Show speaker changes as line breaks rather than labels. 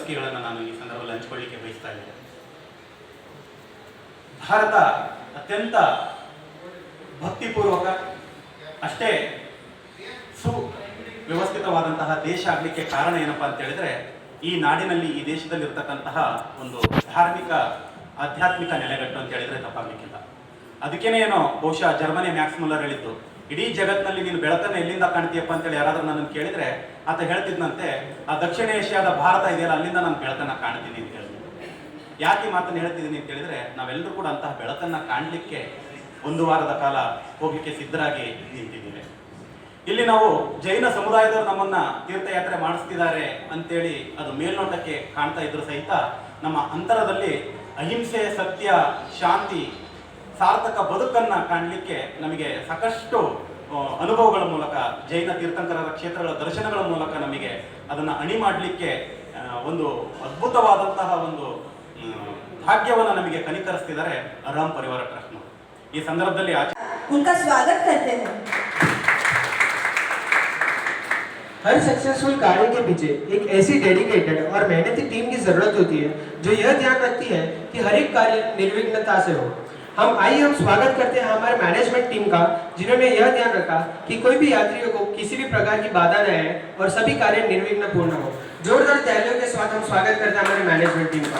ಅನಿಸಿಕೆಗಳನ್ನು ನಾನು ಈ ಸಂದರ್ಭದಲ್ಲಿ ಹಂಚಿಕೊಳ್ಳಿಕ್ಕೆ ಬಯಸ್ತಾ ಇದ್ದೇನೆ. ಭಾರತ ಅತ್ಯಂತ ಭಕ್ತಿಪೂರ್ವಕ ಅಷ್ಟೇ ಸುವ್ಯವಸ್ಥಿತವಾದಂತಹ ದೇಶ ಆಗಲಿಕ್ಕೆ ಕಾರಣ ಏನಪ್ಪಾ ಅಂತ ಹೇಳಿದ್ರೆ, ಈ ನಾಡಿನಲ್ಲಿ ಈ ದೇಶದಲ್ಲಿ ಇರ್ತಕ್ಕಂತಹ ಒಂದು ಧಾರ್ಮಿಕ ಆಧ್ಯಾತ್ಮಿಕ ನೆಲೆಗಟ್ಟು ಅಂತ ಹೇಳಿದ್ರೆ ತಪ್ಪಾಗಲಿಕ್ಕಿಲ್ಲ. ಅದಕ್ಕೇನೆ ಏನೋ ಬಹುಶಃ ಜರ್ಮನಿ ಮ್ಯಾಕ್ಸ್ ಮುಲ್ಲರ್ ಹೇಳಿದ್ದು, ಇಡೀ ಜಗತ್ತಿನಲ್ಲಿ ನೀನು ಬೆಳಕನ್ನು ಎಲ್ಲಿಂದ ಕಾಣ್ತೀಯಪ್ಪ ಅಂತೇಳಿ ಯಾರಾದ್ರೂ ನನ್ನನ್ನು ಕೇಳಿದ್ರೆ ಆತ ಹೇಳ್ತಿದ್ದಂತೆ, ಆ ದಕ್ಷಿಣ ಏಷ್ಯಾದ ಭಾರತ ಇದೆಯಲ್ಲ ಅಲ್ಲಿಂದ ನಾನು ಬೆಳಕನ್ನು ಕಾಣ್ತೀನಿ ಅಂತ ಹೇಳಿದ್ರು. ಯಾಕೆ ಈ ಮಾತನ್ನು ಹೇಳ್ತಿದ್ದೀನಿ ಅಂತ ಹೇಳಿದ್ರೆ, ನಾವೆಲ್ಲರೂ ಕೂಡ ಅಂತಹ ಬೆಳಕನ್ನು ಕಾಣಲಿಕ್ಕೆ ಒಂದು ವಾರದ ಕಾಲ ಹೋಗ್ಲಿಕ್ಕೆ ಸಿದ್ಧರಾಗಿ ನಿಂತಿದ್ದೀವಿ. ಇಲ್ಲಿ ನಾವು ಜೈನ ಸಮುದಾಯದವರು ನಮ್ಮನ್ನ ತೀರ್ಥಯಾತ್ರೆ ಮಾಡಿಸ್ತಿದ್ದಾರೆ ಅಂತೇಳಿ ಅದು ಮೇಲ್ನೋಟಕ್ಕೆ ಕಾಣ್ತಾ ಇದ್ರು ಸಹಿತ, ನಮ್ಮ ಅಂತರದಲ್ಲಿ ಅಹಿಂಸೆ, ಸತ್ಯ, ಶಾಂತಿ, ಸಾರ್ಥಕ ಬದುಕನ್ನ ಕಾಣಲಿಕ್ಕೆ ನಮಗೆ ಸಾಕಷ್ಟು ಅನುಭವಗಳ ಮೂಲಕ, ಜೈನ ತೀರ್ಥಂಕರರ ಕ್ಷೇತ್ರಗಳ ದರ್ಶನಗಳ ಮೂಲಕ ನಮಗೆ ಅದನ್ನು ಅಣಿ ಮಾಡಲಿಕ್ಕೆ ಒಂದು ಅದ್ಭುತವಾದಂತಹ ಒಂದು ಭಾಗ್ಯವನ್ನು ನಮಗೆ ಕನಿಕರಿಸ್ತಿದ್ದಾರೆ ಅರ್ಹಂ ಪರಿವಾರ ಟ್ರಸ್ಟ್ನವರು. ಈ ಸಂದರ್ಭದಲ್ಲಿ
उनका स्वागत करते हैं।
हर सक्सेसफुल कार्य के पीछे एक ऐसी डेडिकेटेड और मेहनती टीम की जरूरत होती है जो यह ध्यान रखती है कि हर एक कार्य निर्विघ्नता से हो। हम स्वागत करते हैं हमारे मैनेजमेंट टीम का, जिन्होंने यह ध्यान रखा कि कोई भी यात्रियों को किसी भी प्रकार की बाधा न आए और सभी कार्य निर्विघ्न पूर्ण हो। जोरदार तालियों के साथ हम स्वागत करते हैं हमारे मैनेजमेंट टीम का।